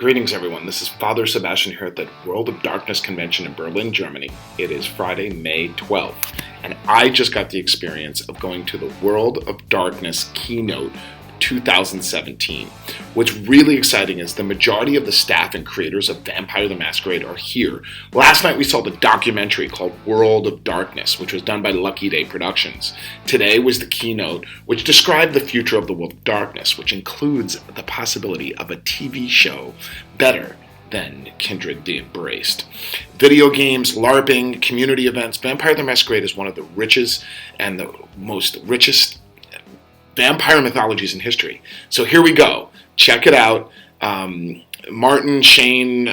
Greetings, everyone. This is Father Sebastiaan here at the World of Darkness Convention in Berlin, Germany. It is Friday, May 12th, and I just got the experience of going to the World of Darkness Keynote 2017. What's really exciting is the majority of the staff and creators of Vampire the Masquerade are here. Last night we saw the documentary called World of Darkness, which was done by Lucky Day Productions. Today was the keynote, which described the future of the World of Darkness, which includes the possibility of a TV show better than Kindred the Embraced. Video games, LARPing, community events. Vampire the Masquerade is one of the richest and the most richest vampire mythologies in history. So here we go. Check it out. Martin, Shane,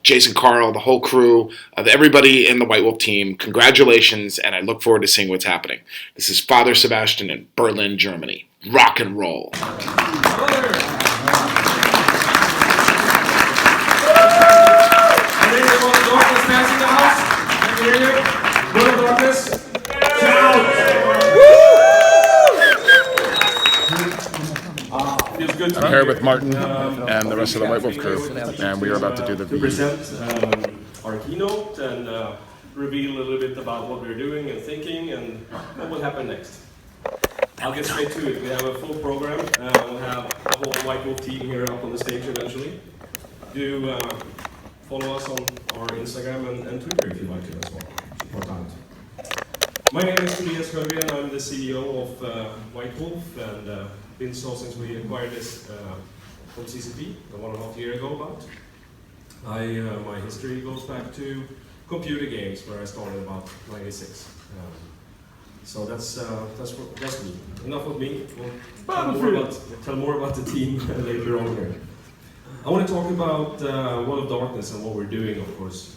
Jason, Carl, the whole crew, everybody in the White Wolf team, congratulations, and I look forward to seeing what's happening. This is Father Sebastiaan in Berlin, Germany. Rock and roll. I think the World of Darkness passing the house. Can you hear you? World of Darkness. Shout! I'm here with Martin and the rest of the White Wolf crew, and we are about to do the present our keynote and reveal a little bit about what we're doing and thinking and what will happen next. I'll get straight to it. We have a full program. We'll have a whole White Wolf team here up on the stage eventually. Do follow us on our Instagram and Twitter if you'd like to as well. Support that. My name is Tobias Högren. I'm the CEO of White Wolf and been so since we acquired this from CCP 1.5 years ago about. My history goes back to computer games where I started about '96. So that's me. Enough of me. We'll tell more about the team later on here. I want to talk about World of Darkness and what we're doing, of course.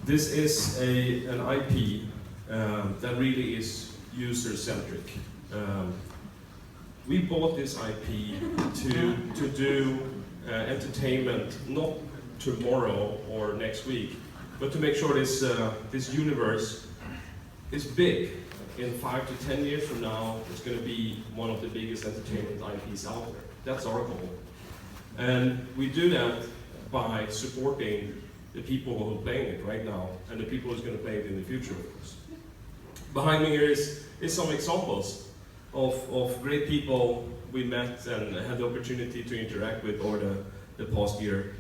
This is an IP that really is user-centric. We bought this IP to do entertainment not tomorrow or next week, but to make sure this universe is big. In 5 to 10 years from now, it's going to be one of the biggest entertainment IPs out there. That's our goal. And we do that by supporting the people who are playing it right now and the people who's going to play it in the future, of course. Behind me here is some examples of great people we met and had the opportunity to interact with over the past year.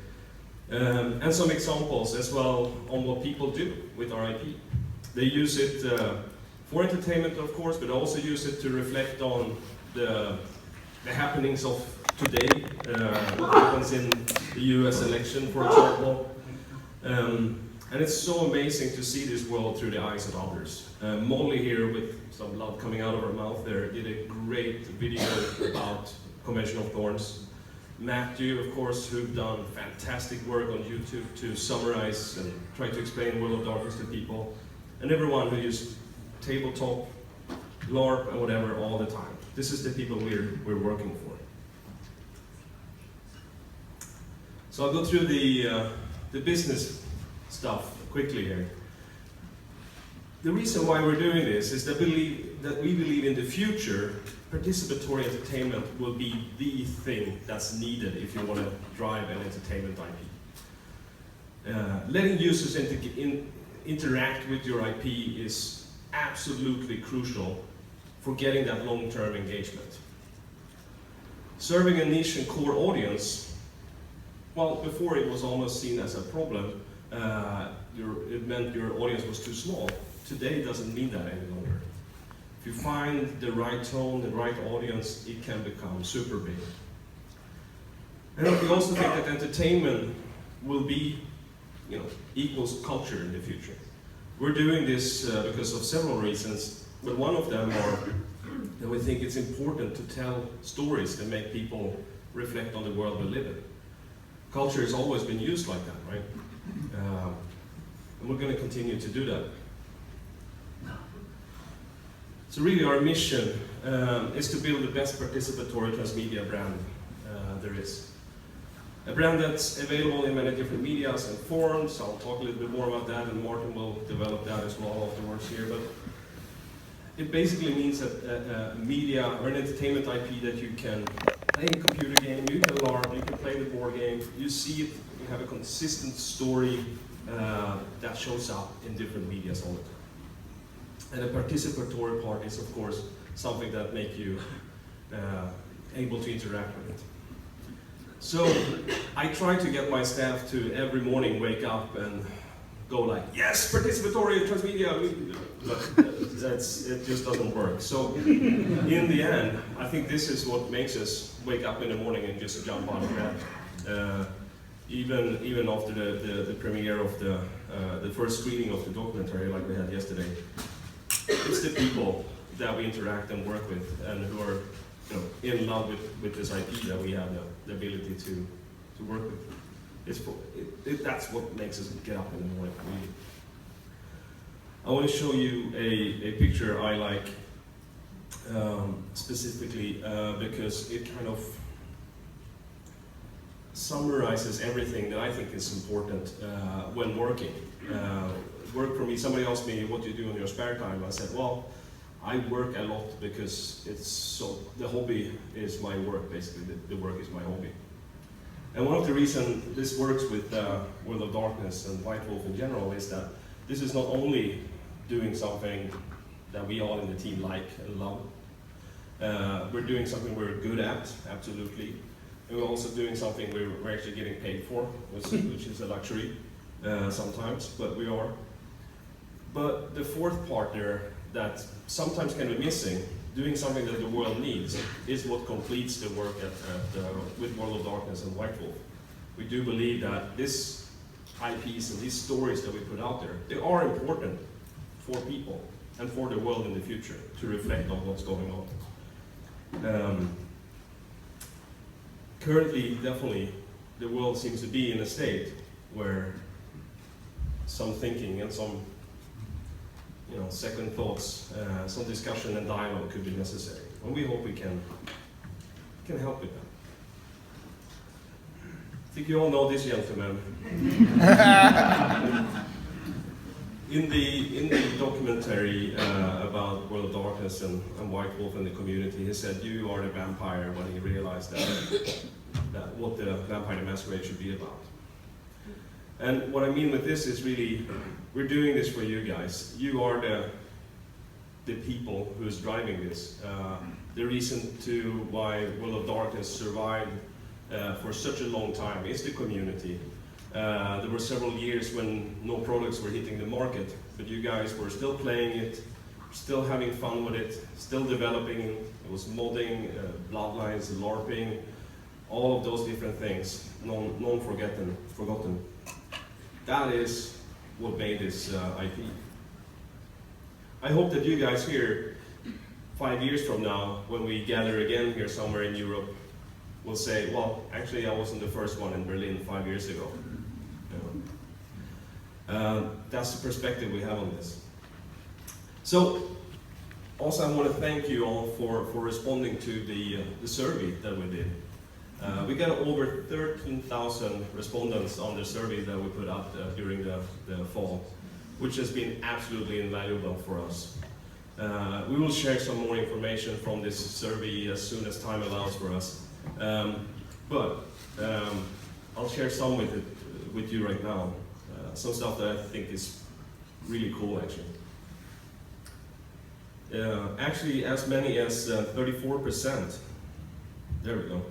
And some examples as well on what people do with our IP. They use it for entertainment, of course, but also use it to reflect on the happenings of today, what happens in the US election, for example. And it's so amazing to see this world through the eyes of others. Molly here, with some blood coming out of her mouth there, did a great video about Convention of Thorns. Matthew, of course, who've done fantastic work on YouTube to summarize and try to explain World of Darkness to people. And everyone who uses tabletop, LARP, and whatever all the time. This is the people we're working for. So I'll go through the business stuff quickly here. The reason why we're doing this is that we believe in the future, participatory entertainment will be the thing that's needed if you want to drive an entertainment IP. Letting users interact with your IP is absolutely crucial for getting that long-term engagement. Serving a niche and core audience, well, before it was almost seen as a problem. It meant your audience was too small. Today it doesn't mean that any longer. If you find the right tone, the right audience, it can become super big. And we also think that entertainment will be, equals culture in the future. We're doing this because of several reasons, but one of them are that we think it's important to tell stories that make people reflect on the world we live in. Culture has always been used like that, right? And we're going to continue to do that. So really our mission is to build the best participatory transmedia brand there is. A brand that's available in many different medias and forms. I'll talk a little bit more about that, and Martin will develop that as well afterwards here. But it basically means that a media or an entertainment IP that you can play a computer game, you can learn, you can play the board game, you see it, you have a consistent story that shows up in different medias all the time. And a participatory part is, of course, something that makes you able to interact with it. So I try to get my staff to every morning wake up and go like, yes, participatory transmedia, but it just doesn't work. So in the end, I think this is what makes us wake up in the morning and just jump out of bed. Even after the premiere of the first screening of the documentary like we had yesterday, it's the people that we interact and work with and who are in love with this IP that we have the ability to work with. That's what makes us get up in the morning. I want to show you a picture I like specifically because it kind of summarizes everything that I think is important when working. Work for me, somebody asked me, what do you do in your spare time? I said, well, I work a lot because the hobby is my work, basically. The work is my hobby. And one of the reasons this works with World of Darkness and White Wolf in general is that this is not only doing something that we all in the team like and love. We're doing something we're good at, absolutely. And we're also doing something we're actually getting paid for, which is a luxury sometimes, but we are. But the fourth part there that sometimes can be missing, doing something that the world needs, is what completes the work with World of Darkness and White Wolf. We do believe that these IPs and these stories that we put out there, they are important for people and for the world in the future to reflect on what's going on. Currently, definitely, the world seems to be in a state where some thinking and some second thoughts, some discussion and dialogue could be necessary. And we hope we can help with that. I think you all know this gentleman. In the documentary about World of Darkness and White Wolf and the community, he said, you are the vampire, when he realized that what the Vampire the Masquerade should be about. And what I mean with this is really, we're doing this for you guys. You are the people who is driving this. The reason to why World of Darkness survived for such a long time is the community. There were several years when no products were hitting the market, but you guys were still playing it, still having fun with it, still developing it. It was modding, bloodlines, LARPing, all of those different things, forgotten. That is what made this IP. I hope that you guys here, 5 years from now, when we gather again here somewhere in Europe, will say, well, actually I wasn't the first one in Berlin 5 years ago. That's the perspective we have on this. So, also I want to thank you all for responding to the survey that we did. We got over 13,000 respondents on the survey that we put out during the fall, which has been absolutely invaluable for us. We will share some more information from this survey as soon as time allows for us. But I'll share some with you right now. Some stuff that I think is really cool, actually. Actually, as many as 34%, there we go,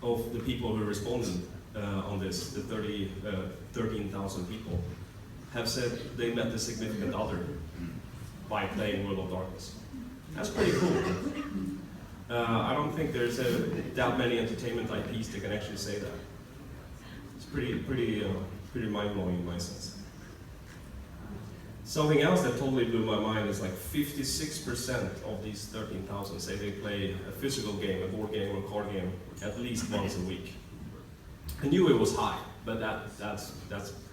of the people who responded on this, the 13,000 people, have said they met a significant other by playing World of Darkness. That's pretty cool. I don't think there's that many entertainment IPs that can actually say that. It's pretty mind-blowing in my sense. Something else that totally blew my mind is like 56% of these 13,000 say they play a physical game, a board game or card game, at least once a week. I knew it was high, but that's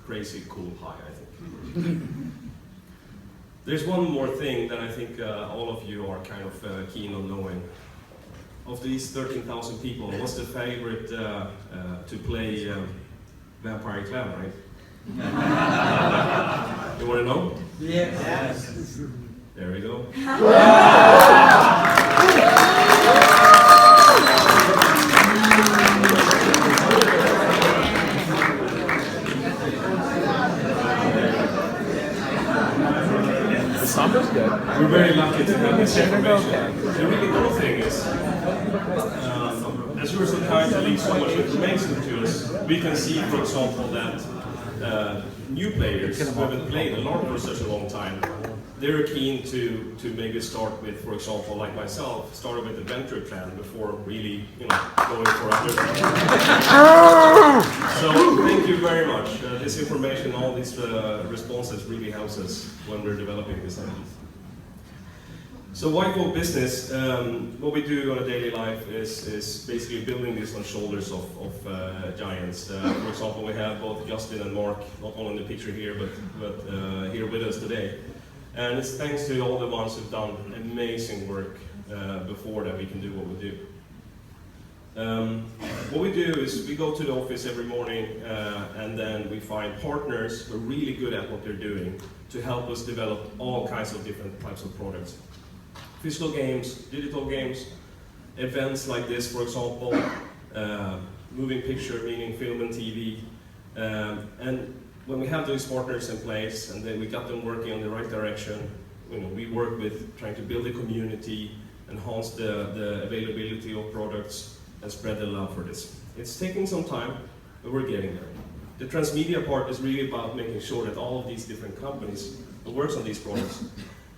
crazy cool high, I think. There's one more thing that I think all of you are kind of keen on knowing. Of these 13,000 people, what's the favorite to play Vampire Clan, right? You want to know? Yes. There we go. the really cool thing is, as you were so kind to leave so much information to us, we can see, for example, that new players who haven't played a lot for such a long time, they're keen to maybe start with, for example, like myself, started with Adventure Plan before really, going for other things. So thank you very much. This information, all these responses really helps us when we're developing this idea. So White Wolf Business, what we do on a daily life is basically building this on shoulders of giants. For example, we have both Justin and Mark, not only in the picture here, but here with us today. And it's thanks to all the ones who've done amazing work before that we can do what we do. What we do is we go to the office every morning and then we find partners who are really good at what they're doing to help us develop all kinds of different types of products. Physical games, digital games, events like this, for example, moving picture, meaning film and TV. And when we have those partners in place and then we got them working in the right direction, we work with trying to build a community, enhance the availability of products, and spread the love for this. It's taking some time, but we're getting there. The transmedia part is really about making sure that all of these different companies that works on these products,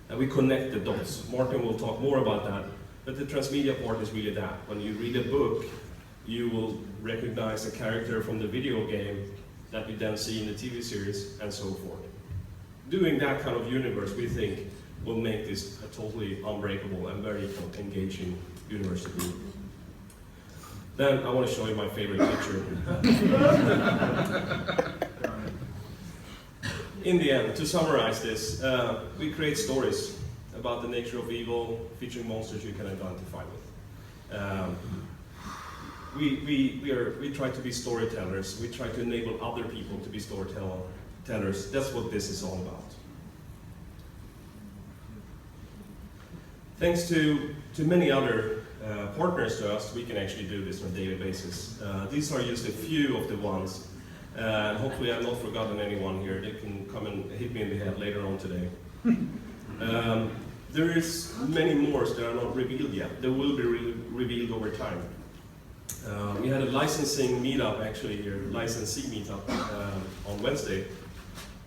and we connect the dots. Martin will talk more about that, but the transmedia part is really that. When you read a book, you will recognize a character from the video game that you then see in the TV series, and so forth. Doing that kind of universe, we think, will make this a totally unbreakable and very engaging universe to be. Then I want to show you my favorite picture. In the end, to summarize this, we create stories about the nature of evil, featuring monsters you can identify with. We try to be storytellers. We try to enable other people to be storytellers. That's what this is all about. Thanks to many other partners to us, we can actually do this on a daily basis. These are just a few of the ones. Hopefully I've not forgotten anyone here. They can come and hit me in the head later on today. There is many more that are not revealed yet. They will be revealed over time. We had a licensing meetup actually here, licensee meetup on Wednesday,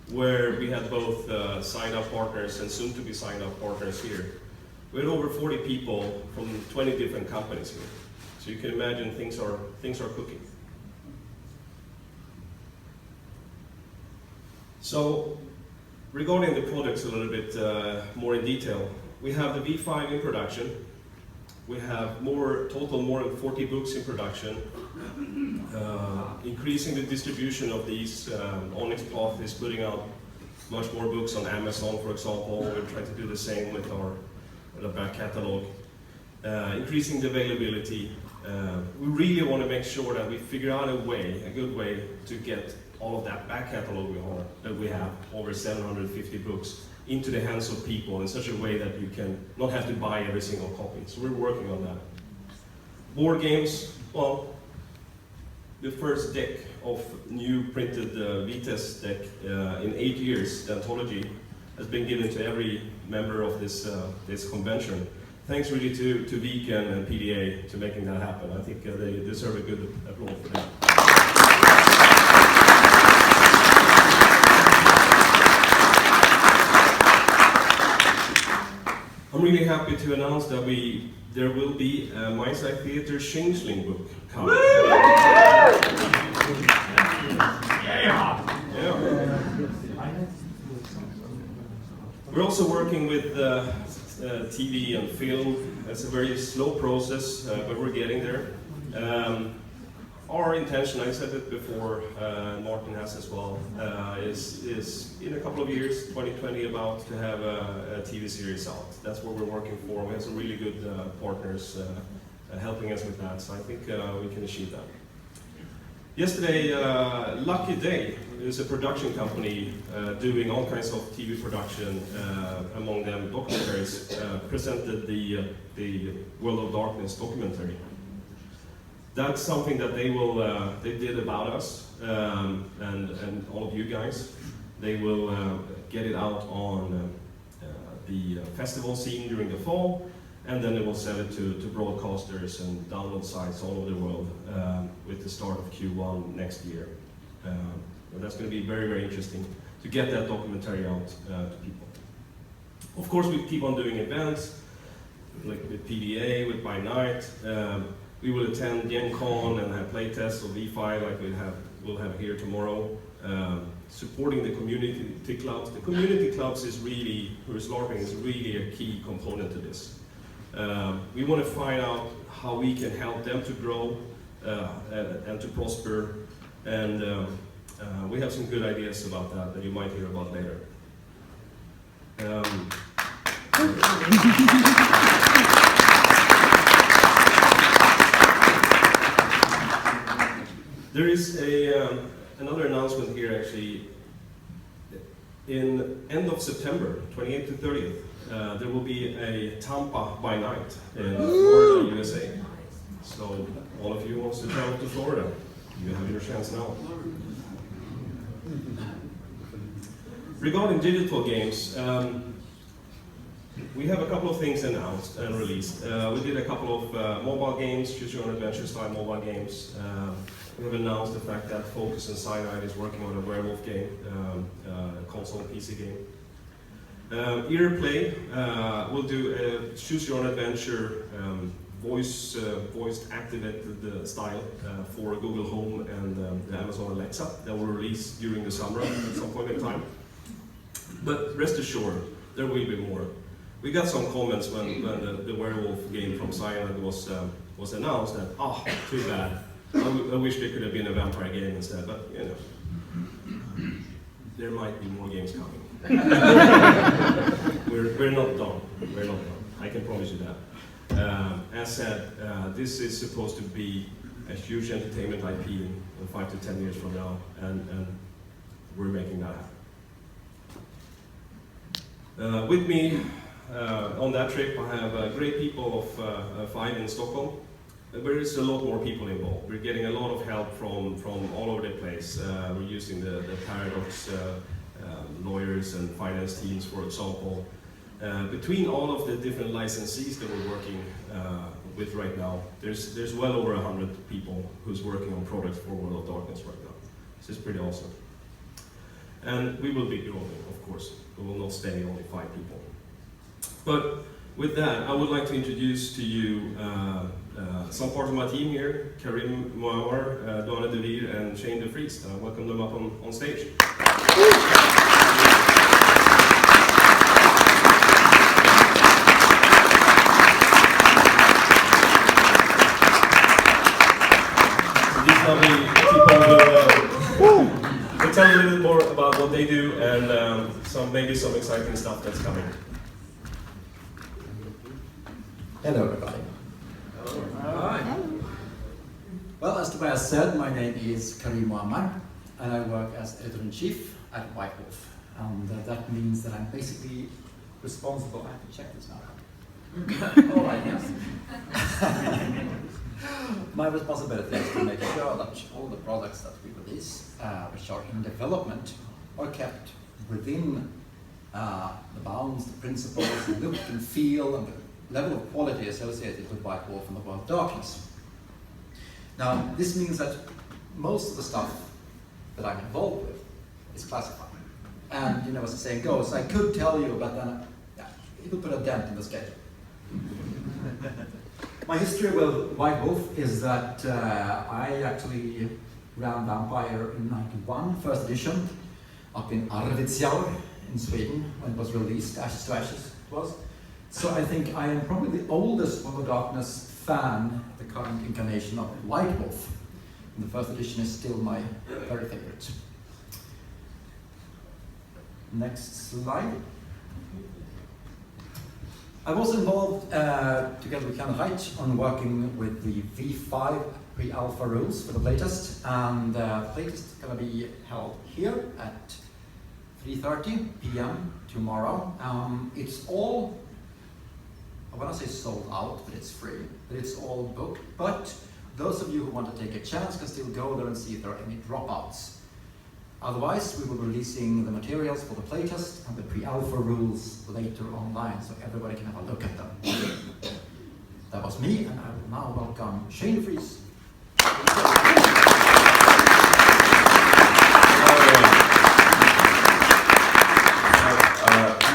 where we had both signed up partners and soon to be signed up partners here. We had over 40 people from 20 different companies here. So you can imagine things are cooking. So regarding the products a little bit more in detail, we have the V5 in production. We have more than 40 books in production. Increasing the distribution of these. Onyx Cloth is putting out much more books on Amazon, for example. We're trying to do the same with our back catalog. Increasing the availability. We really want to make sure that we figure out a good way to get all of that back catalog that we have, over 750 books, into the hands of people in such a way that you can not have to buy every single copy. So we're working on that. Board games, well, the first deck of new printed Vites deck in 8 years, the anthology, has been given to every member of this convention. Thanks really to Viken and PDA to making that happen. I think they deserve a good applause for that. I'm really happy to announce that there will be a Mindsight Theater Changeling book coming. Yeah. We're also working with TV and film. It's a very slow process, but we're getting there. Our intention, I said it before, Martin has as well, is in a couple of years, 2020 about, to have a TV series out. That's what we're working for. We have some really good partners helping us with that, so I think we can achieve that. Yesterday, Lucky Day is a production company doing all kinds of TV production, among them documentaries, presented the World of Darkness documentary. That's something that they did about us and all of you guys. They will get it out on the festival scene during the fall, and then it will sell it to broadcasters and download sites all over the world with the start of Q1 next year. That's going to be very, very interesting to get that documentary out to people. Of course, we keep on doing events, like with PDA, with By Night. We will attend Gen Con and have playtests of V5 like we'll have here tomorrow. Supporting the community clubs. The community clubs is really, Who's LARPing is really a key component to this. We want to find out how we can help them to grow and to prosper, and we have some good ideas about that you might hear about later. There is another announcement here actually. In end of September, 28th to 30th, there will be a Tampa by night in Florida, USA. So all of you who wants to travel to Florida, you have your chance now. Regarding digital games, we have a couple of things announced and released. We did a couple of mobile games, choose your own adventure style mobile games. We have announced the fact that Focus and Cyanide is working on a werewolf game, a console and PC game. Earplay will do a choose your own adventure voiced activated style for Google Home and the Amazon Alexa that will release during the summer at some point in time. But rest assured, there will be more. We got some comments when the werewolf game from Cyanide was announced that, too bad. I wish there could have been a vampire game instead, but you know, there might be more games coming. we're not done. We're not done. I can promise you that. As said, this is supposed to be a huge entertainment IP in 5 to 10 years from now, and we're making that happen. With me on that trip, I have great people of 5 in Stockholm. There is a lot more people involved. We're getting a lot of help from all over the place. We're using the Paradox lawyers and finance teams, for example. Between all of the different licensees that we're working with right now, there's well over 100 people who's working on products for World of Darkness right now. This is pretty awesome. And we will be growing, of course. We will not stay only 5 people. But with that, I would like to introduce to you some part of my team here, Karim Muammar, Donna DeVere, and Shane DeFries. Welcome them up on stage. These lovely people will tell you a little bit more about what they do and maybe some exciting stuff that's coming. Hello, everybody. Hi. Well, as Tobias said, my name is Karim Muammar, and I work as editor-in-chief at White Wolf. And that means that I'm basically responsible. I have to check this now. All right, yes. My responsibility is to make sure that all the products that we release, which are in development, are kept within the bounds, the principles, the look and feel, and the level of quality associated with White Wolf and the World of Darkness. Now, this means that most of the stuff that I'm involved with is classified. And, you know, as the saying goes, I could tell you, but then it would put a dent in the schedule. My history with White Wolf is that I actually ran Vampire in '91, first edition, up in Arvidsjaur in Sweden, when it was released, Ashes to Ashes it was. So I think I am probably the oldest World of Darkness fan, the current incarnation of White Wolf. And the first edition is still my very favorite. Next slide. I was involved, together with Ken Reich, on working with the V5 pre-alpha rules for the playtest, and the playtest is going to be held here at 3:30 p.m. tomorrow. It's all, I want to say sold out, but it's free, but it's all booked. But those of you who want to take a chance can still go there and see if there are any dropouts. Otherwise, we will be releasing the materials for the playtest and the pre-alpha rules later online, so everybody can have a look at them. was me, and I will now welcome Shane de Vries. I'm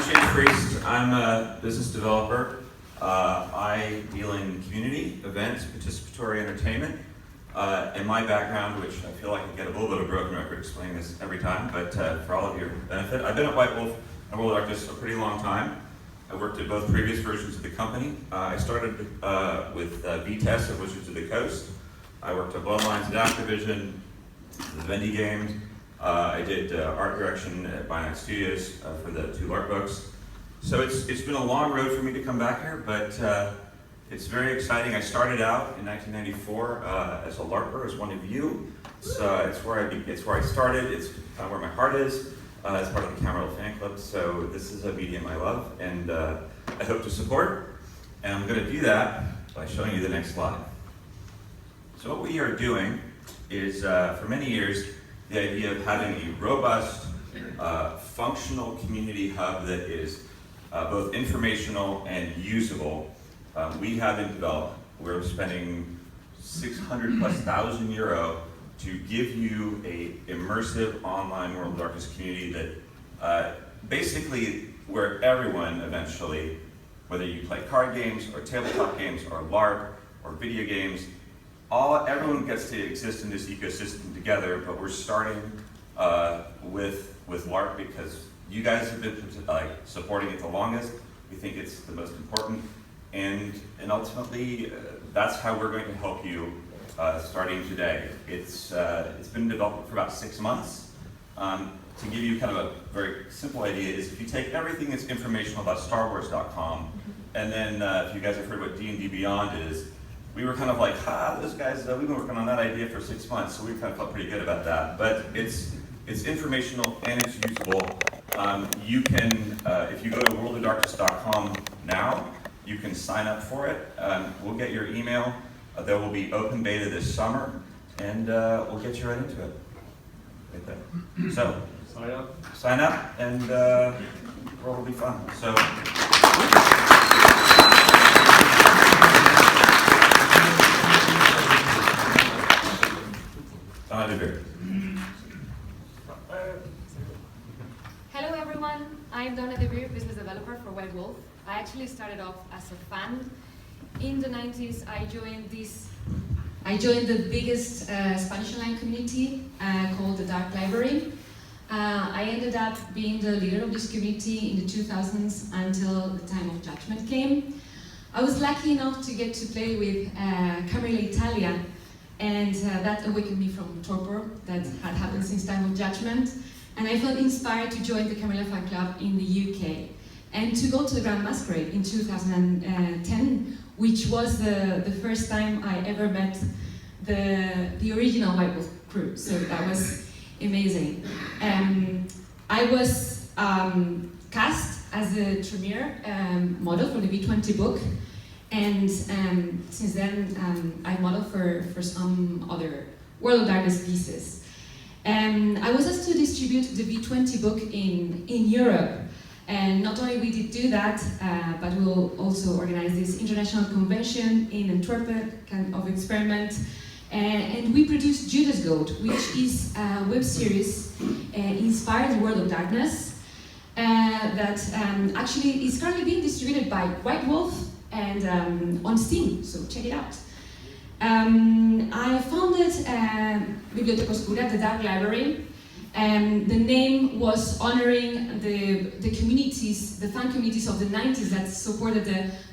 Shane de Vries. I'm a business developer. I deal in community, events, participatory entertainment. And my background, which I feel like I get a little bit of a broken record explaining this every time, but for all of your benefit, I've been at White Wolf and World of Darkness a pretty long time. I worked at both previous versions of the company. I started with VTES at Wizards of the Coast. I worked at Bloodlines at Activision, the Vivendi games. I did art direction at Binance Studios for the 2 LARP books. So it's been a long road for me to come back here, but it's very exciting. I started out in 1994 as a LARPer, as one of you. So it's where I started. It's kind of where my heart is. As part of the Cameron fan club. So this is a medium I love, and I hope to support. And I'm going to do that by showing you the next slide. So what we are doing is, for many years, the idea of having a robust, functional community hub that is both informational and usable. We have in development. We're spending 600,000+ euro to give you a immersive online World of Darkness community that basically where everyone eventually, whether you play card games or tabletop games or LARP or video games, everyone gets to exist in this ecosystem together. But we're starting with LARP because you guys have been supporting it the longest. We think it's the most important, and ultimately that's how we're going to help you. Starting today. It's been developed for about 6 months. To give you kind of a very simple idea is if you take everything that's informational about StarWars.com, and then if you guys have heard what D&D Beyond is, we were kind of like, those guys, we've been working on that idea for 6 months, so we kind of felt pretty good about that. But it's informational and it's usable. You can, if you go to worldofdarkness.com now, you can sign up for it. We'll get your email. There will be open beta this summer, and we'll get you right into it. Right there. So, sign up, and the world will be fun. So, Hello everyone, I'm Donna De Beer, business developer for White Wolf. I actually started off as a fan. In the 90s, I joined the biggest Spanish online community called the Dark Library. I ended up being the leader of this community in the 2000s until the time of Judgment came. I was lucky enough to get to play with Camarilla Italia, and that awakened me from torpor that had happened since time of Judgment. And I felt inspired to join the Camarilla fan club in the UK and to go to the Grand Masquerade in 2010, which was the first time I ever met the original White Wolf crew. So that was amazing. I was cast as a Tremere model for the V20 book, and since then I modeled for some other World of Darkness pieces. I was asked to distribute the V20 book in Europe. And not only we did do that, but we'll also organize this international convention in Antwerp, kind of experiment. And we produced Judas Goat, which is a web series inspired World of Darkness that actually is currently being distributed by White Wolf and on Steam, so check it out. I founded Biblioteca Oscura, the Dark Library. The name was honoring the communities, the fan communities of the 90s that supported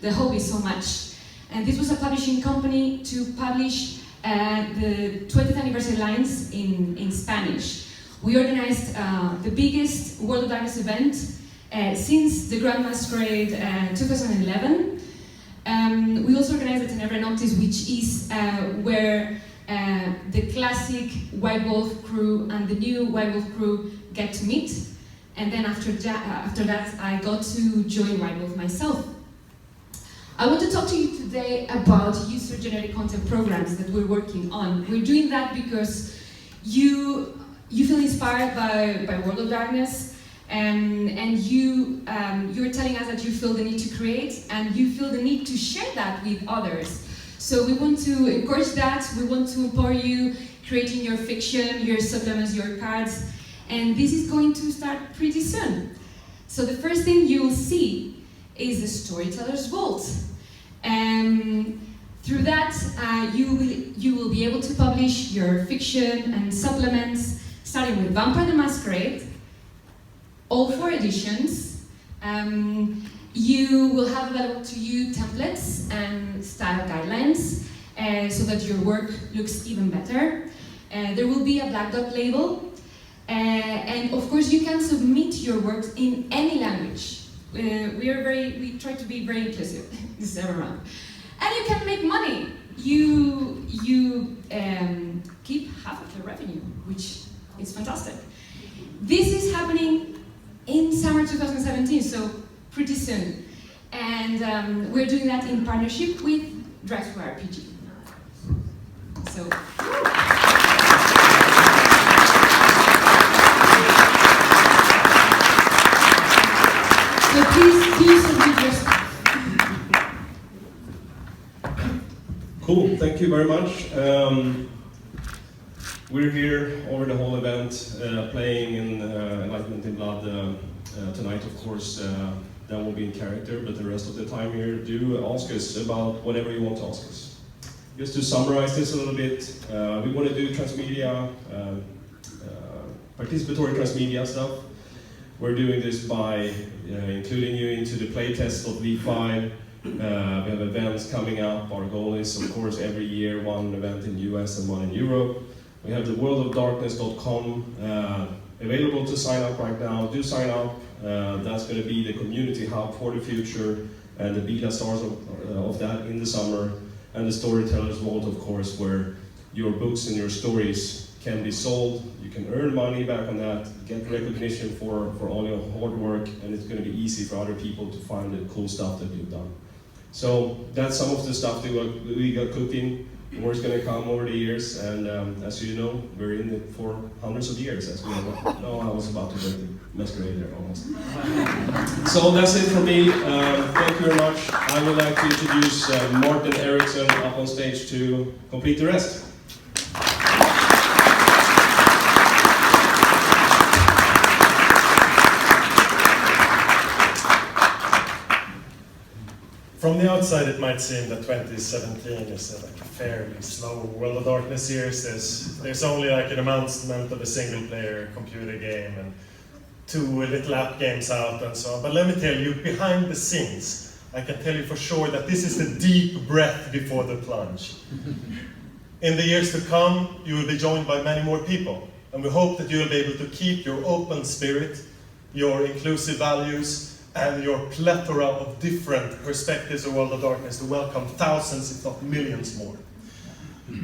the hobby so much. And this was a publishing company to publish the 20th anniversary lines in Spanish. We organized the biggest World of Darkness event since the Grand Masquerade 2011. We also organized the Tenebra Noctis, which is where the classic White Wolf crew and the new White Wolf crew get to meet. And then after that, I got to join White Wolf myself. I want to talk to you today about user-generated content programs that we're working on. We're doing that because you feel inspired by World of Darkness, and you're telling us that you feel the need to create, and you feel the need to share that with others. So we want to encourage that. We want to empower you creating your fiction, your supplements, your cards, and this is going to start pretty soon. So the first thing you'll see is the Storytellers Vault. Through that, you will be able to publish your fiction and supplements, starting with Vampire the Masquerade, all 4 editions. You will have available to you templates and style guidelines so that your work looks even better. There will be a black dot label, and of course you can submit your work in any language. We try to be very inclusive this time around. And you can make money. You keep half of the revenue, which is fantastic. This is happening in summer 2017, so pretty soon. And we're doing that in partnership with Drive to RPG. So. So please do submit your stuff. Cool, thank you very much. We're here over the whole event, playing in Enlightenment in Blood tonight, of course. That will be in character, but the rest of the time here, do ask us about whatever you want to ask us. Just to summarize this a little bit, we want to do transmedia, participatory transmedia stuff. We're doing this by including you into the playtest of V5. We have events coming up. Our goal is, of course, every year, 1 event in the US and 1 in Europe. We have the worldofdarkness.com available to sign up right now. Do sign up. That's going to be the community hub for the future, and the beta stars of that in the summer. And the Storytellers Vault, of course, where your books and your stories can be sold. You can earn money back on that, get recognition for all your hard work, and it's going to be easy for other people to find the cool stuff that you've done. So that's some of the stuff that we got cooking. More is going to come over the years, and as you know, we're in it for hundreds of years, as we all know. I was about to break the masquerade there almost. So that's it for me. Thank you very much. I would like to introduce Martin Eriksson up on stage to complete the rest. From the outside, it might seem that 2017 is like a fairly slow World of Darkness years. There's only like an announcement of a single-player computer game and 2 little app games out and so on. But let me tell you, behind the scenes, I can tell you for sure that this is the deep breath before the plunge. In the years to come, you will be joined by many more people, and we hope that you will be able to keep your open spirit, your inclusive values, and your plethora of different perspectives of World of Darkness to welcome thousands, if not millions more.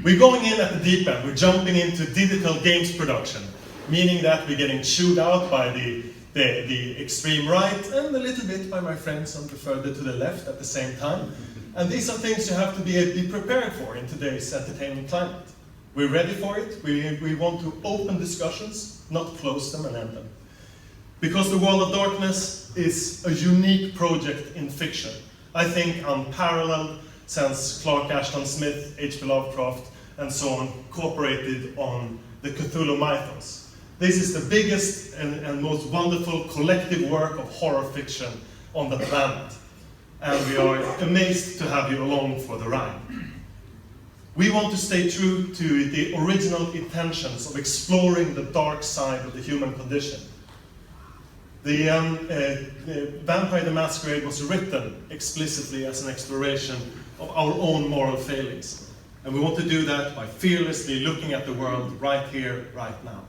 We're going in at the deep end. We're jumping into digital games production, meaning that we're getting chewed out by the extreme right and a little bit by my friends on the further to the left at the same time. And these are things you have to be prepared for in today's entertainment climate. We're ready for it. We want to open discussions, not close them and end them. Because the World of Darkness is a unique project in fiction. I think unparalleled since Clark Ashton Smith, H.P. Lovecraft, and so on cooperated on the Cthulhu mythos. This is the biggest and most wonderful collective work of horror fiction on the planet. And we are amazed to have you along for the ride. We want to stay true to the original intentions of exploring the dark side of the human condition. The Vampire the Masquerade was written explicitly as an exploration of our own moral failings. And we want to do that by fearlessly looking at the world right here, right now.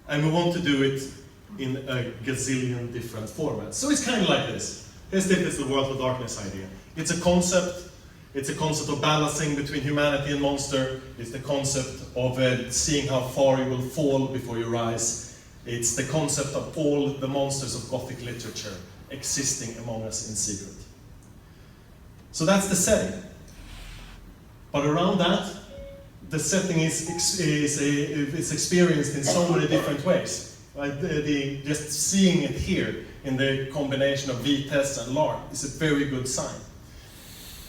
And we want to do it in a gazillion different formats. So it's kind of like this. This is the World of Darkness idea. It's a concept. It's a concept of balancing between humanity and monster. It's the concept of seeing how far you will fall before you rise. It's the concept of all the monsters of Gothic literature existing among us in secret. So that's the setting. But around that, the setting is experienced in so many different ways. Right? Just seeing it here in the combination of V-tests and LARP is a very good sign.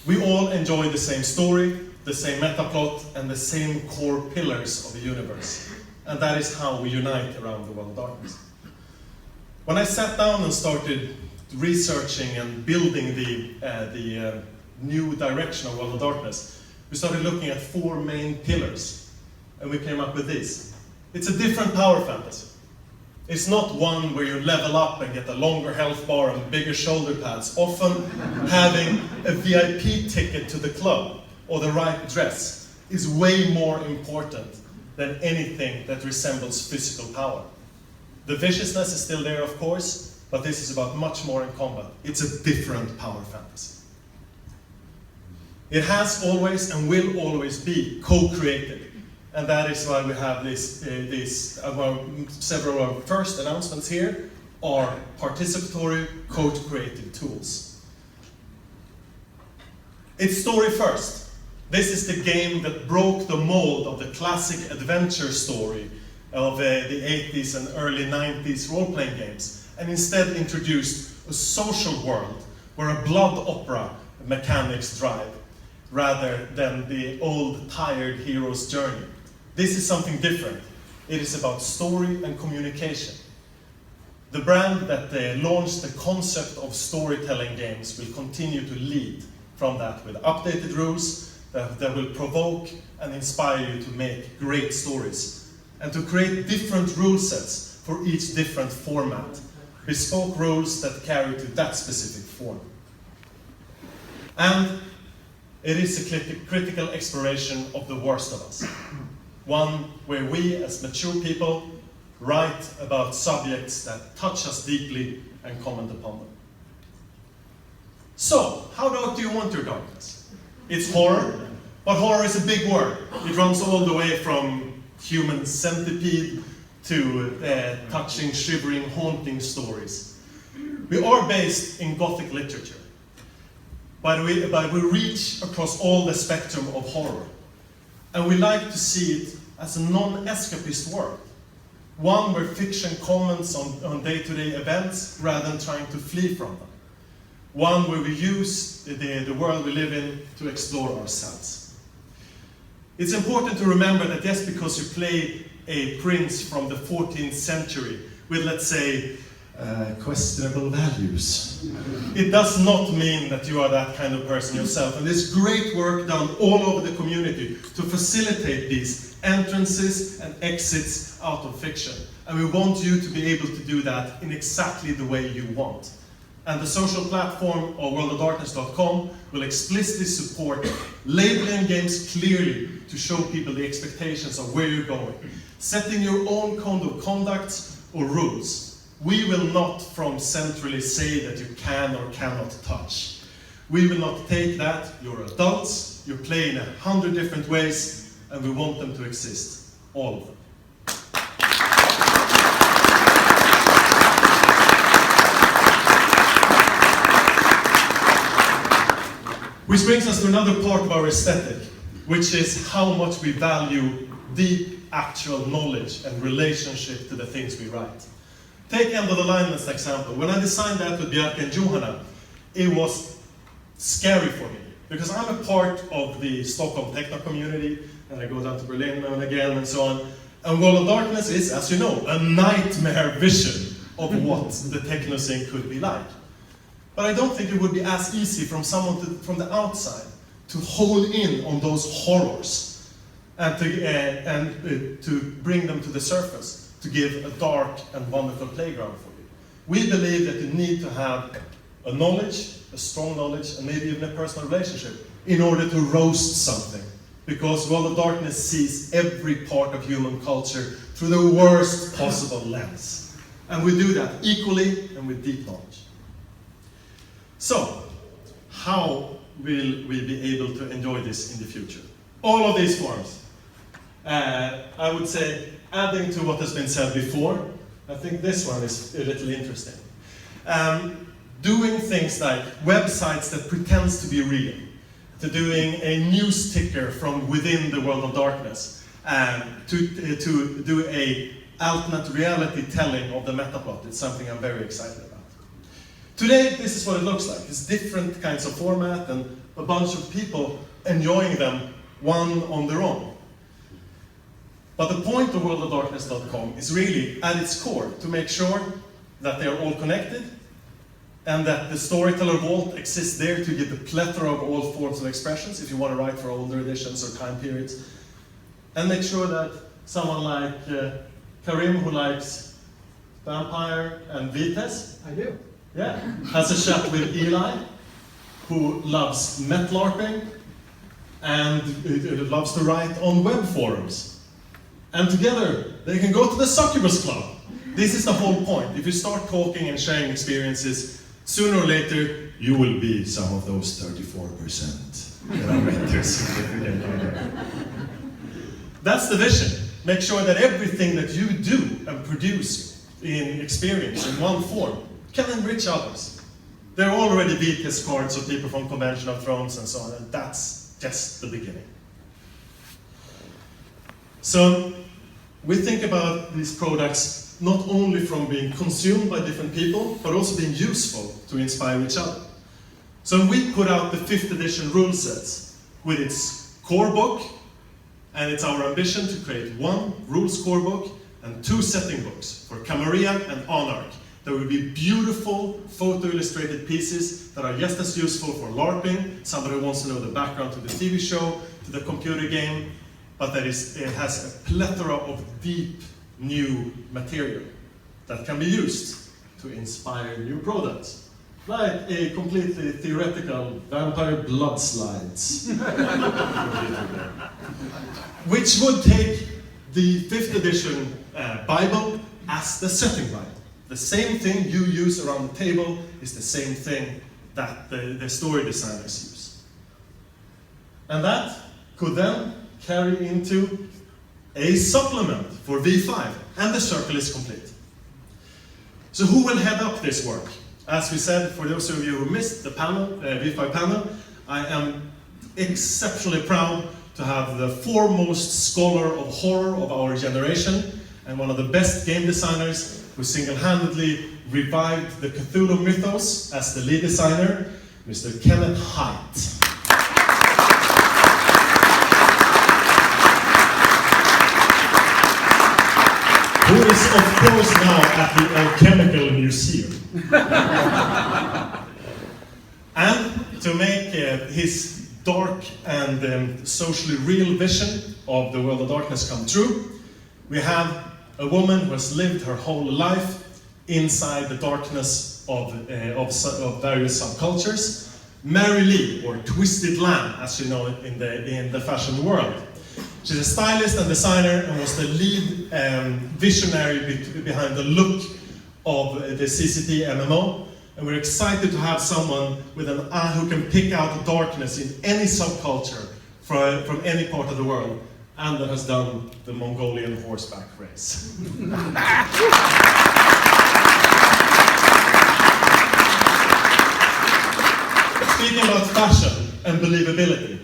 We all enjoy the same story, the same metaplot, and the same core pillars of the universe. And that is how we unite around the World of Darkness. When I sat down and started researching and building the new direction of World of Darkness, we started looking at 4 main pillars, and we came up with this. It's a different power fantasy. It's not one where you level up and get a longer health bar and bigger shoulder pads. Often having a VIP ticket to the club or the right dress is way more important than anything that resembles physical power. The viciousness is still there, of course, but this is about much more in combat. It's a different power fantasy. It has always and will always be co-created. And that is why we have several of our first announcements here are participatory, co-created tools. It's story first. This is the game that broke the mold of the classic adventure story of the 80s and early 90s role-playing games, and instead introduced a social world where a blood opera mechanics drive, rather than the old, tired hero's journey. This is something different. It is about story and communication. The brand that launched the concept of storytelling games will continue to lead from that with updated rules that will provoke and inspire you to make great stories and to create different rule sets for each different format, bespoke rules that carry to that specific form. And it is a critical exploration of the worst of us. One where we, as mature people, write about subjects that touch us deeply and comment upon them. So, how dark do you want your darkness? It's horror, but horror is a big word. It runs all the way from human centipede to touching, shivering, haunting stories. We are based in Gothic literature, but we reach across all the spectrum of horror. And we like to see it as a non-escapist world. One where fiction comments on day-to-day events rather than trying to flee from them. One where we use the world we live in to explore ourselves. It's important to remember that just because you play a prince from the 14th century with, let's say, questionable values, it does not mean that you are that kind of person yourself. And there's great work done all over the community to facilitate these entrances and exits out of fiction. And we want you to be able to do that in exactly the way you want. And the social platform of worldofdarkness.com will explicitly support labeling games clearly to show people the expectations of where you're going. Setting your own code of conduct or rules. We will not from centrally say that you can or cannot touch. We will not take that. You're adults, you play in 100 different ways, and we want them to exist. All of them. Which brings us to another part of our aesthetic, which is how much we value deep actual knowledge and relationship to the things we write. Take End of the Line as an example. When I designed that with Bjarke and Johanna, it was scary for me, because I'm a part of the Stockholm techno community, and I go down to Berlin now and again and so on. And World of Darkness is, as you know, a nightmare vision of what the techno scene could be like. But I don't think it would be as easy from someone from the outside to hone in on those horrors and to bring them to the surface, to give a dark and wonderful playground for you. We believe that you need to have a knowledge, a strong knowledge, and maybe even a personal relationship in order to roast something. Because World of Darkness sees every part of human culture through the worst possible lens. And we do that equally and with deep knowledge. So, how will we be able to enjoy this in the future? All of these forms. I would say, adding to what has been said before, I think this one is a little interesting. Doing things like websites that pretends to be real, to doing a news ticker from within the World of Darkness, to do a alternate reality telling of the metaplot. It's something I'm very excited about. Today, this is what it looks like. It's different kinds of format and a bunch of people enjoying them, one on their own. But the point of worldofdarkness.com is really, at its core, to make sure that they are all connected and that the Storyteller Vault exists there to give the plethora of all forms of expressions, if you want to write for older editions or time periods. And make sure that someone like Karim, who likes Vampire and Vites, I do. yeah, has a chat with Eli, who loves metlarping and loves to write on web forums. And together, they can go to the Succubus Club. This is the whole point. If you start talking and sharing experiences, sooner or later, you will be some of those 34% that are better significantly. That's the vision. Make sure that everything that you do and produce in experience in one form can enrich others. There are already Vites cards of people from Convention of Thrones and so on, and that's just the beginning. So we think about these products not only from being consumed by different people, but also being useful to inspire each other. So we put out the 5th edition rule sets with its core book, and it's our ambition to create 1 rules core book and 2 setting books for Camarilla and Anarch. There will be beautiful photo-illustrated pieces that are just as useful for LARPing, somebody who wants to know the background to the TV show, to the computer game, but it has a plethora of deep, new material that can be used to inspire new products. Like a completely theoretical vampire blood slides. Which would take the 5th edition Bible as the setting Bible. The same thing you use around the table is the same thing that the story designers use. And that could then carry into a supplement for V5, and the circle is complete. So who will head up this work? As we said, for those of you who missed the panel, V5 panel, I am exceptionally proud to have the foremost scholar of horror of our generation, and one of the best game designers who single-handedly revived the Cthulhu mythos as the lead designer, Mr. Kenneth Haidt. Who is, of course, now at the Alchemical Museum. And to make his dark and socially real vision of the world of darkness come true, we have a woman who has lived her whole life inside the darkness of various subcultures, Mary Lee, or Twisted Lamb, as you know it in the fashion world. She's a stylist and designer and was the lead visionary behind the look of the CCT MMO. And we're excited to have someone with an eye who can pick out the darkness in any subculture from any part of the world, and that has done the Mongolian horseback race. Speaking about fashion and believability,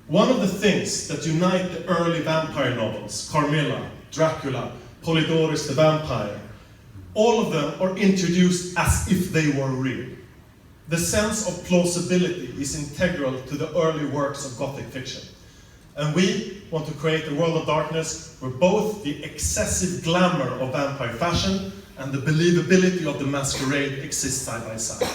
one of the things that unite the early vampire novels, Carmilla, Dracula, Polydorus the Vampire, all of them are introduced as if they were real. The sense of plausibility is integral to the early works of Gothic fiction. And we want to create a world of darkness where both the excessive glamour of vampire fashion and the believability of the masquerade exist side by side.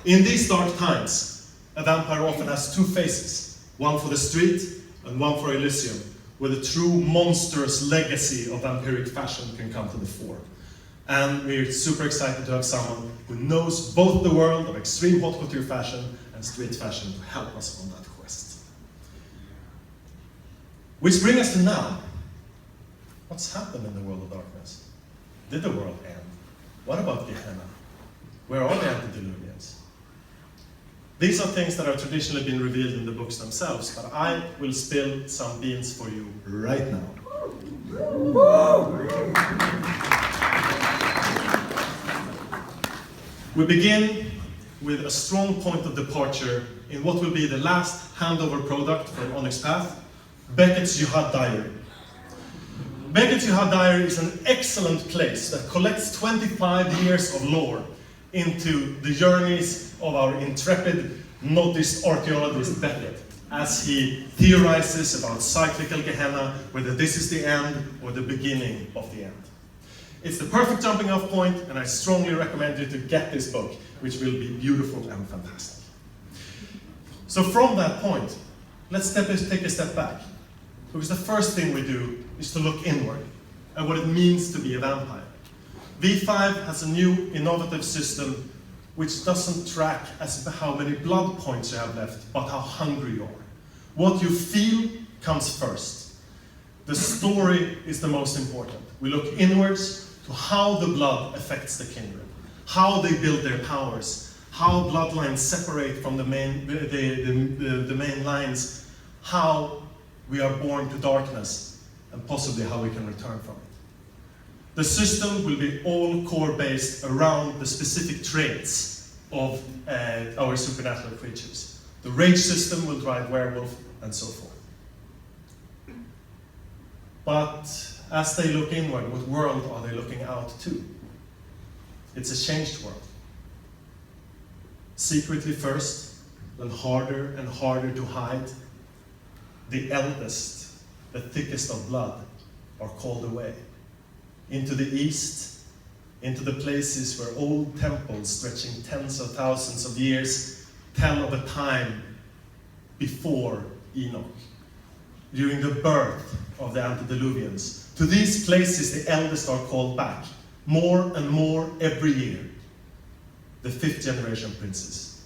In these dark times, a vampire often has 2 faces, one for the street and one for Elysium, where the true monstrous legacy of vampiric fashion can come to the fore. And we're super excited to have someone who knows both the world of extreme haute couture fashion and street fashion to help us on that quest. Which brings us to now. What's happened in the world of darkness? Did the world end? What about Gehenna? Where are the antediluvians? These are things that have traditionally been revealed in the books themselves, but I will spill some beans for you right now. We begin with a strong point of departure in what will be the last handover product for Onyx Path, Beckett's Jihad Diary. Vacancy Hut Diary is an excellent place that collects 25 years of lore into the journeys of our intrepid noticed archaeologist Beckett, as he theorizes about cyclical Gehenna, whether this is the end or the beginning of the end. It's the perfect jumping off point, and I strongly recommend you to get this book, which will be beautiful and fantastic. So from that point, let's take a step back. Because the first thing we do is to look inward at what it means to be a vampire. V5 has a new innovative system which doesn't track as how many blood points you have left, but how hungry you are. What you feel comes first. The story is the most important. We look inwards to how the blood affects the kindred, how they build their powers, how bloodlines separate from the main lines, how we are born to darkness, and possibly how we can return from it. The system will be all core based around the specific traits of our supernatural creatures. The rage system will drive werewolf, and so forth. But as they look inward, what world are they looking out to? It's a changed world. Secretly first, then harder and harder to hide. The eldest, the thickest of blood, are called away. Into the east, into the places where old temples stretching tens of thousands of years tell of a time before Enoch, during the birth of the antediluvians. To these places the eldest are called back, more and more every year. The 5th generation princes,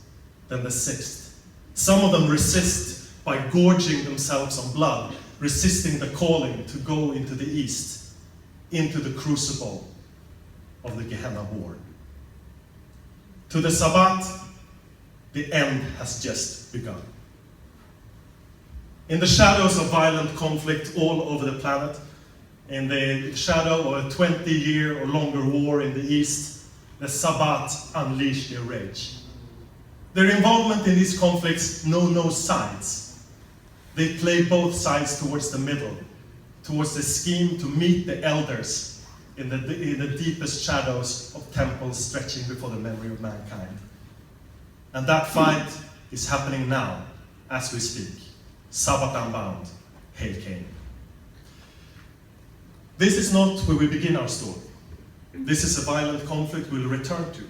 then the 6th. Some of them resist by gorging themselves on blood, resisting the calling to go into the east, into the crucible of the Gehenna war. To the Sabbat, the end has just begun. In the shadows of violent conflict all over the planet, in the shadow of a 20-year or longer war in the east, the Sabbat unleash their rage. Their involvement in these conflicts know no sides. They play both sides towards the middle, towards the scheme to meet the elders in the deepest shadows of temples stretching before the memory of mankind. And that fight is happening now, as we speak. Sabbat unbound, hail Cain. This is not where we begin our story. This is a violent conflict we'll return to.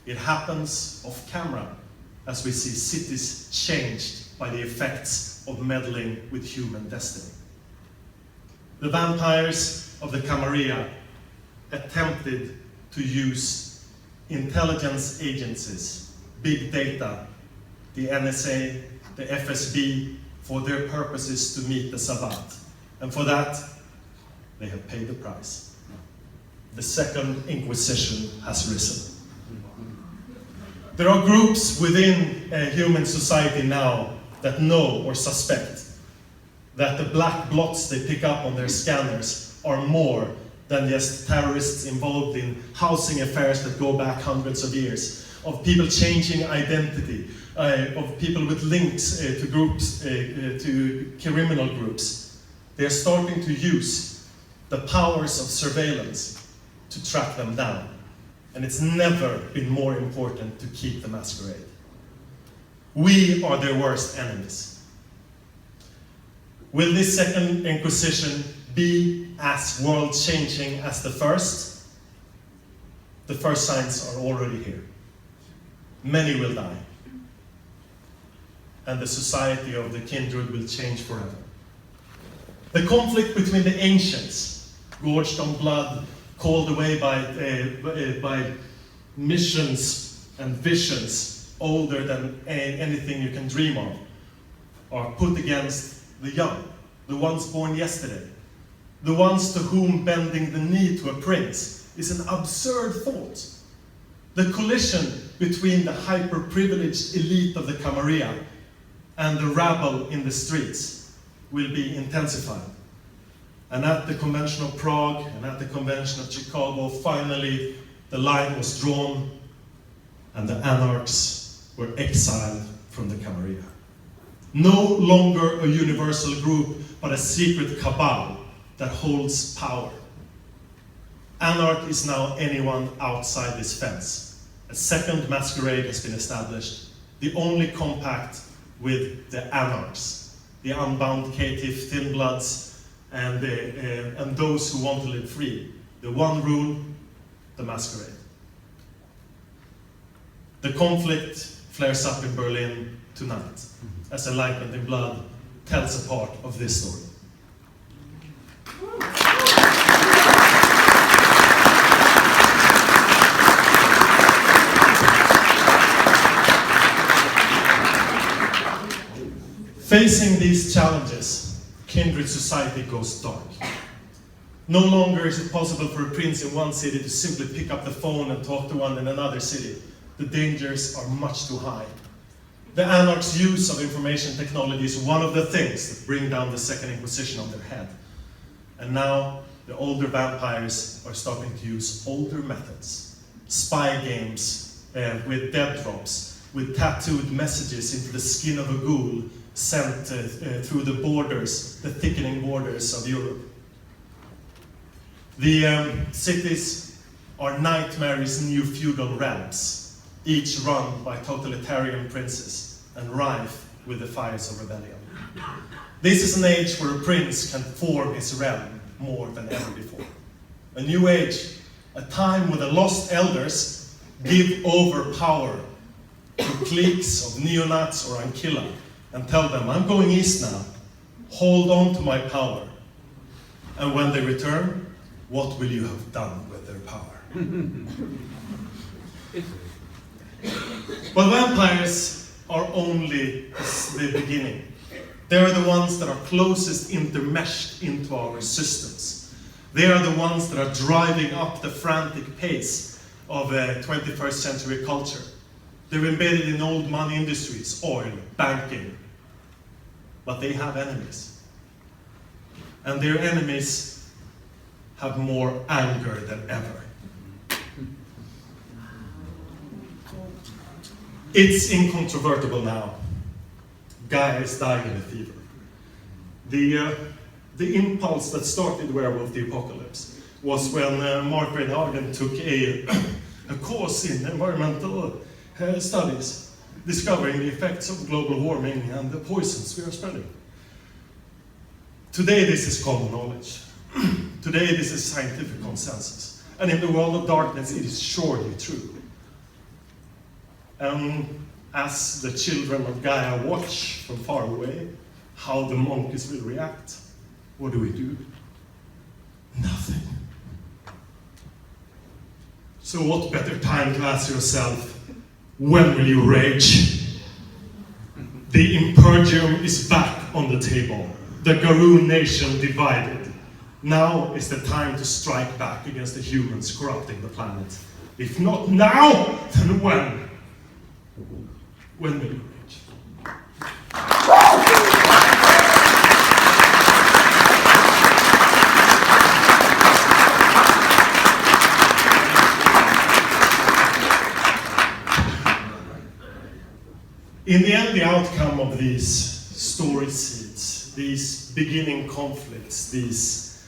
It happens off camera as we see cities changed by the effects of meddling with human destiny. The vampires of the Camarilla attempted to use intelligence agencies, big data, the NSA, the FSB, for their purposes to meet the Sabbat. And for that, they have paid the price. The Second Inquisition has risen. There are groups within human society now that know or suspect that the black blots they pick up on their scanners are more than just terrorists involved in housing affairs that go back hundreds of years, of people changing identity, of people with links to groups, to criminal groups. They are starting to use the powers of surveillance to track them down. And it's never been more important to keep the masquerade. We are their worst enemies. Will this Second Inquisition be as world-changing as the first? The first signs are already here. Many will die. And the society of the kindred will change forever. The conflict between the ancients, gorged on blood, called away by missions and visions older than anything you can dream of, are put against the young, the ones born yesterday, the ones to whom bending the knee to a prince is an absurd thought. The collision between the hyper-privileged elite of the Camarilla and the rabble in the streets will be intensified. And at the Convention of Prague and at the Convention of Chicago, finally the line was drawn and the anarchs were exiled from the Camarilla. No longer a universal group, but a secret cabal that that holds power. Anarch is now anyone outside this fence. A second masquerade has been established, the only compact with the anarchs, the unbound caitiff thin bloods, and those who want to live free. The one rule, the masquerade. The conflict flares up in Berlin tonight, as Enlightenment in Blood tells a part of this story. Facing these challenges, Kindred Society goes dark. No longer is it possible for a prince in one city to simply pick up the phone and talk to one in another city. The dangers are much too high. The anarchs' use of information technology is one of the things that bring down the Second Inquisition on their head. And now, the older vampires are starting to use older methods. Spy games with dead drops, with tattooed messages into the skin of a ghoul sent through the borders, the thickening borders of Europe. The cities are Nightmare's new feudal realms, each run by totalitarian princes and rife with the fires of rebellion. This is an age where a prince can form his realm more than ever before. A new age, a time when the lost elders give over power to cliques of neo-Nats or Ankilla and tell them, I'm going east now, hold on to my power. And when they return, what will you have done with their power? But vampires are only the beginning. They are the ones that are closest intermeshed into our systems. They are the ones that are driving up the frantic pace of 21st century culture. They're embedded in old money industries, oil, banking. But they have enemies. And their enemies have more anger than ever. It's incontrovertible now. Gaia is dying in a fever. The impulse that started Werewolf the Apocalypse was when Mark Reinhagen took a course in environmental studies, discovering the effects of global warming and the poisons we are spreading. Today this is common knowledge. Today this is scientific consensus. And in the world of darkness it is surely true. As the children of Gaia watch from far away how the monkeys will react, what do? Nothing. So what better time to ask yourself, when will you rage? The Impergium is back on the table. The Garou nation divided. Now is the time to strike back against the humans corrupting the planet. If not now, then when? When will you rage? In the end, the outcome of these story seeds, these beginning conflicts, these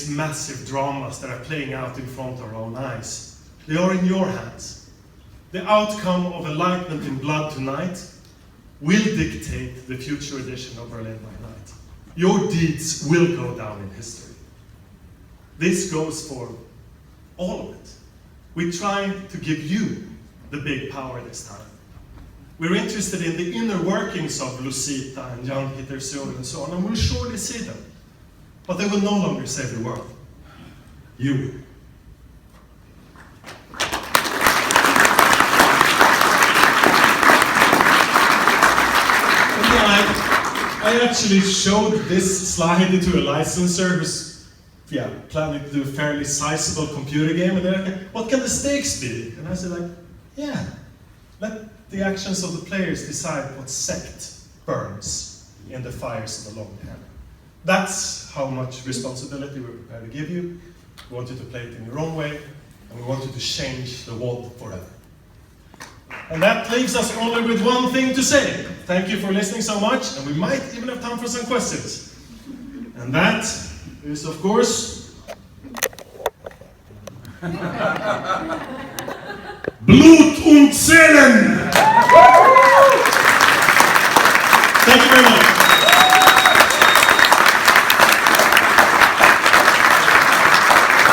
massive dramas that are playing out in front of our own eyes, they are in your hands. The outcome of Enlightenment in Blood tonight will dictate the future edition of Berlin by Night. Your deeds will go down in history. This goes for all of it. We try to give you the big power this time. We're interested in the inner workings of Lucita and Jan Peter Sören and so on, and we'll surely see them. But they will no longer save the world. You will. I actually showed this slide to a licensor who's planning to do a fairly sizable computer game, and they're like, what can the stakes be? And I said, let the actions of the players decide what sect burns in the fires of the long hand. That's how much responsibility we're prepared to give you. We want you to play it in your own way, and we want you to change the world forever. And that leaves us only with one thing to say. Thank you for listening so much, and we might even have time for some questions. And that is, of course, Blut und Seel!